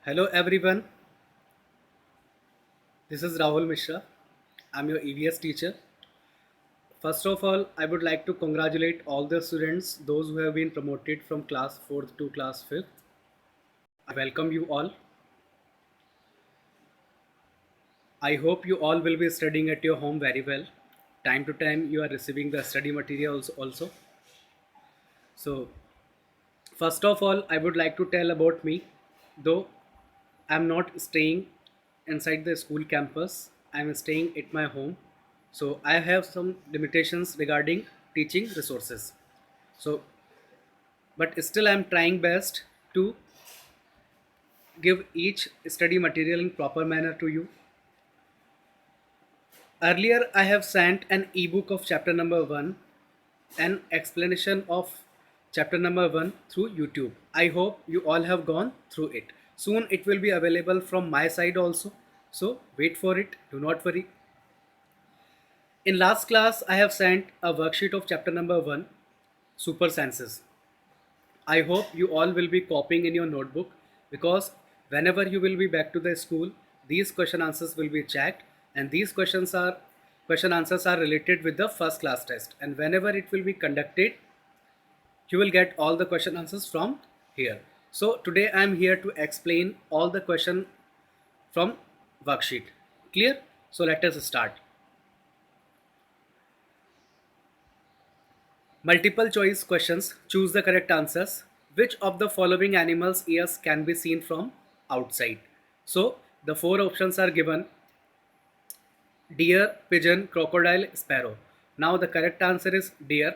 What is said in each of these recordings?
Hello everyone, this is Rahul Mishra. I'm your EVS teacher. First of all, I would like to congratulate all the students, those who have been promoted from class 4th to class 5th. I welcome you all. I hope you all will be studying at your home very well. Time to time, you are receiving the study materials also. So, first of all, I would like to tell about me. Though I'm not staying inside the school campus, I'm staying at my home. So I have some limitations regarding teaching resources. So, but still I'm trying best to give each study material in proper manner to you. Earlier, I have sent an ebook of chapter number 1, an explanation of chapter number 1 through YouTube. I hope you all have gone through it. Soon it will be available from my side also. So wait for it. Do not worry. In last class, I have sent a worksheet of chapter number 1, Super Senses. I hope you all will be copying in your notebook because whenever you will be back to the school, these question answers will be checked, and these question answers are related with the first class test, and whenever it will be conducted, you will get all the question answers from here. So today I am here to explain all the question from worksheet. Clear? So let us start. Multiple choice questions. Choose the correct answers. Which of the following animals' ears can be seen from outside? So the four options are given: deer, pigeon, crocodile, sparrow. Now the correct answer is deer.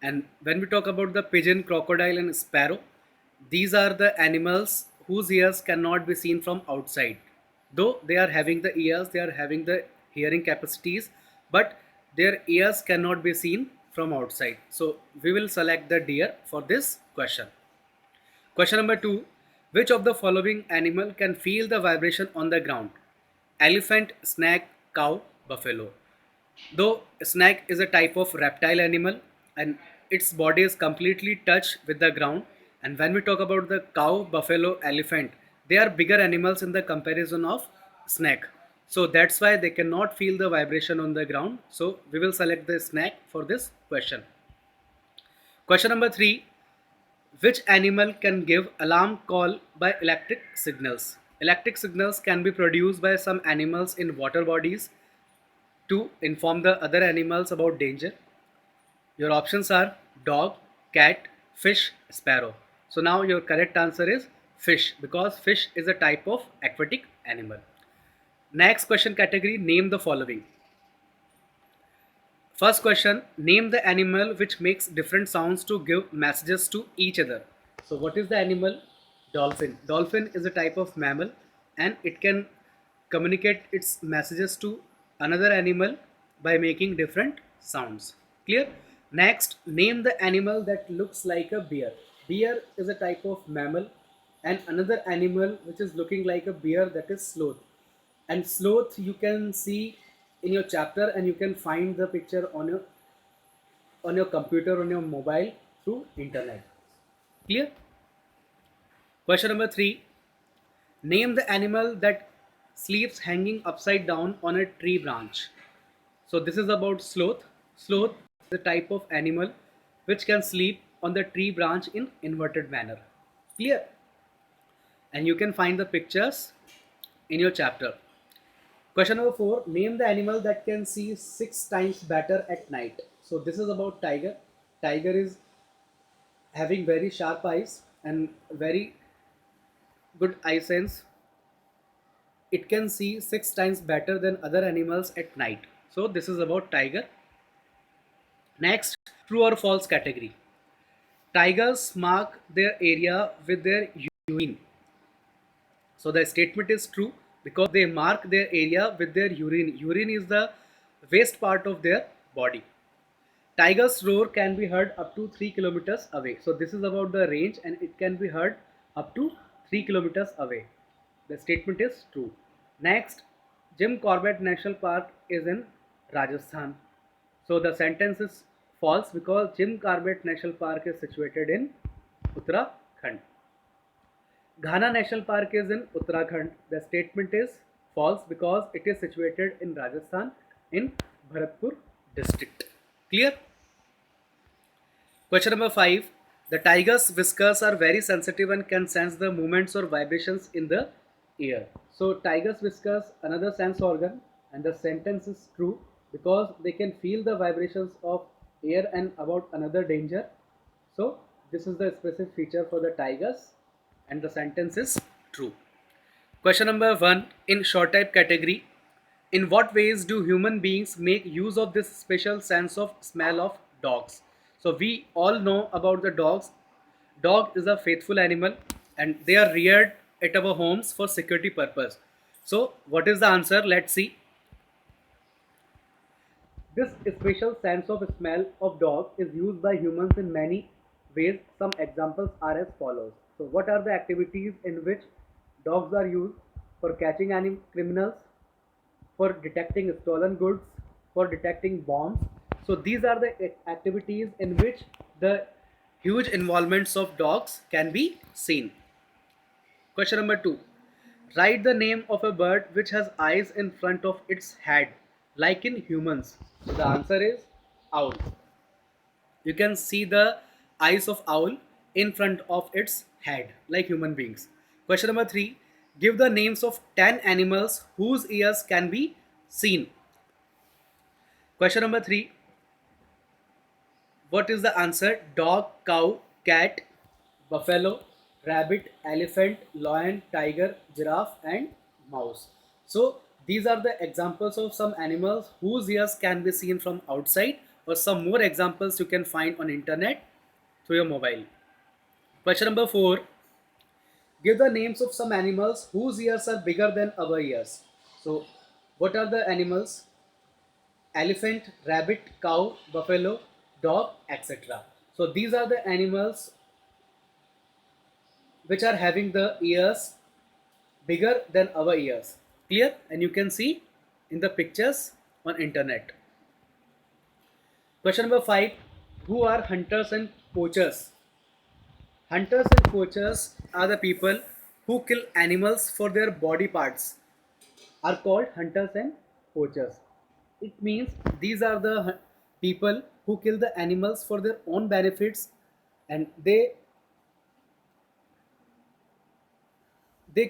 And when we talk about the pigeon, crocodile, and sparrow, these are the animals whose ears cannot be seen from outside. Though they are having the ears, they are having the hearing capacities, but their ears cannot be seen from outside. So we will select the deer for this question. Question number 2: which of the following animal can feel the vibration on the ground? Elephant, snake, cow, buffalo. Though snake is a type of reptile animal and its body is completely touched with the ground, and when we talk about the cow, buffalo, elephant, they are bigger animals in the comparison of snake. So that's why they cannot feel the vibration on the ground. So we will select the snake for this question. Question number 3: which animal can give alarm call by electric signals? Electric signals can be produced by some animals in water bodies to inform the other animals about danger. Your options are dog, cat, fish, sparrow. So now your correct answer is fish because fish is a type of aquatic animal. Next question category: name the following. First question: name the animal which makes different sounds to give messages to each other. So what is the animal? Dolphin. Dolphin is a type of mammal and it can communicate its messages to another animal by making different sounds. Clear? Next, name the animal that looks like a bear. Bear is a type of mammal and another animal which is looking like a bear, that is sloth. And sloth you can see in your chapter and you can find the picture on your computer, on your mobile, through internet. Clear? Question number 3: name the animal that sleeps hanging upside down on a tree branch. So this is about sloth. Sloth is a type of animal which can sleep on the tree branch in inverted manner. Clear? And you can find the pictures in your chapter. Question number 4: name the animal that can see 6 times better at night. So this is about tiger. Tiger is having very sharp eyes and very good eye sense. It can see 6 times better than other animals at night. So this is about tiger. Next, true or false category. Tigers mark their area with their urine. So the statement is true because they mark their area with their urine. Urine is the waste part of their body. Tiger's roar can be heard up to 3 kilometers away. So this is about the range and it can be heard up to 3 kilometers away. The statement is true. Next, Jim Corbett National Park is in Rajasthan. So the sentence is false because Jim Corbett National Park is situated in Uttarakhand. Ghana National Park is in Uttarakhand. The statement is false because it is situated in Rajasthan in Bharatpur district. Clear? Question number 5. The tiger's whiskers are very sensitive and can sense the movements or vibrations in the air. So, tiger's whiskers, another sense organ, and the sentence is true because they can feel the vibrations of air and about another danger. So, this is the specific feature for the tigers, and the sentence is true. Question number 1 in short type category. In what ways do human beings make use of this special sense of smell of dogs? So we all know about the dogs. Dog is a faithful animal and they are reared at our homes for security purpose. So what is the answer? Let's see. This special sense of smell of dog is used by humans in many ways. Some examples are as follows. So what are the activities in which dogs are used? For catching criminals, for detecting stolen goods, for detecting bombs. So these are the activities in which the huge involvements of dogs can be seen. Question number 2. Write the name of a bird which has eyes in front of its head, like in humans. So the answer is owl. You can see the eyes of owl in front of its head, like human beings. Question number 3. Give the names of 10 animals whose ears can be seen. Question number 3. What is the answer? Dog, cow, cat, buffalo, rabbit, elephant, lion, tiger, giraffe, and mouse. So these are the examples of some animals whose ears can be seen from outside, or some more examples you can find on internet through your mobile. Question number 4. Give the names of some animals whose ears are bigger than our ears. So what are the animals? Elephant, rabbit, cow, buffalo, dog, etc. So these are the animals which are having the ears bigger than our ears. Clear? And you can see in the pictures on internet. Question number 5. Who are hunters and poachers? Hunters and poachers are the people who kill animals for their body parts, are called hunters and poachers. It means these are the people who kill the animals for their own benefits, and they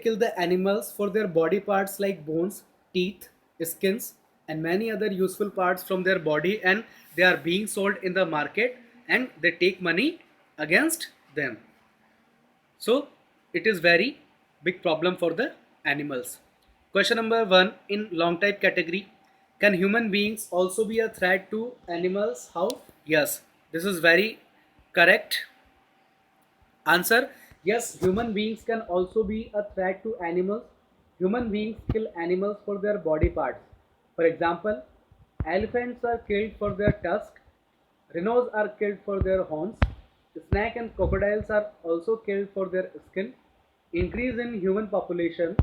kill the animals for their body parts like bones, teeth, skins, and many other useful parts from their body, and they are being sold in the market and they take money against them. So it is very big problem for the animals. Question number 1 in long type category. Can human beings also be a threat to animals? How? Yes, this is very correct. Answer. Yes, human beings can also be a threat to animals. Human beings kill animals for their body parts. For example, elephants are killed for their tusk, rhinos are killed for their horns, snake and crocodiles are also killed for their skin. Increase in human population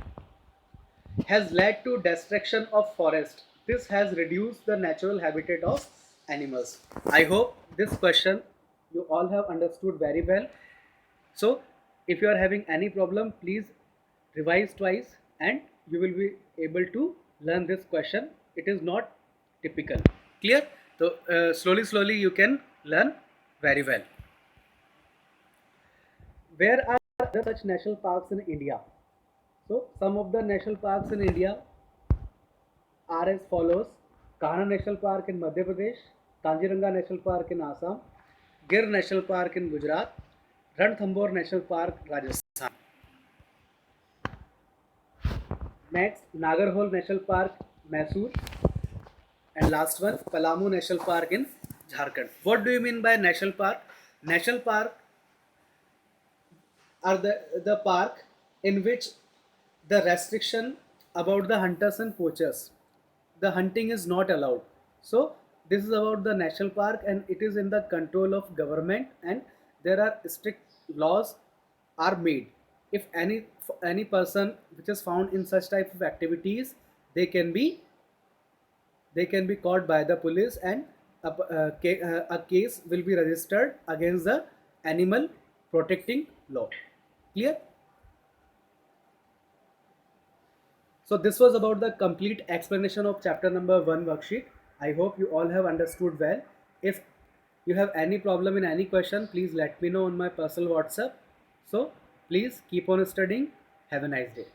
has led to destruction of forest. This has reduced the natural habitat of animals. I hope this question you all have understood very well. So if you are having any problem, please revise twice and you will be able to learn this question. It is not typical. Clear? So slowly you can learn very well. Where are the such national parks in India? So some of the national parks in India are as follows: Kanha National Park in Madhya Pradesh, Kaziranga National Park in Assam, Gir National Park in Gujarat, Ranthambore National Park, Rajasthan. Next, Nagarhole National Park, Mysore, and last one, Palamu National Park in Jharkhand. What do you mean by national park? National park are the park in which the restriction about the hunters and poachers. The hunting is not allowed. So this is about the national park and it is in the control of government and there are strict laws are made. If any person which is found in such type of activities, they can be caught by the police and a case will be registered against the animal protecting law. Clear? So this was about the complete explanation of chapter number 1 worksheet. I hope you all have understood well. If you have any problem in any question, please let me know on my personal WhatsApp. So please keep on studying. Have a nice day.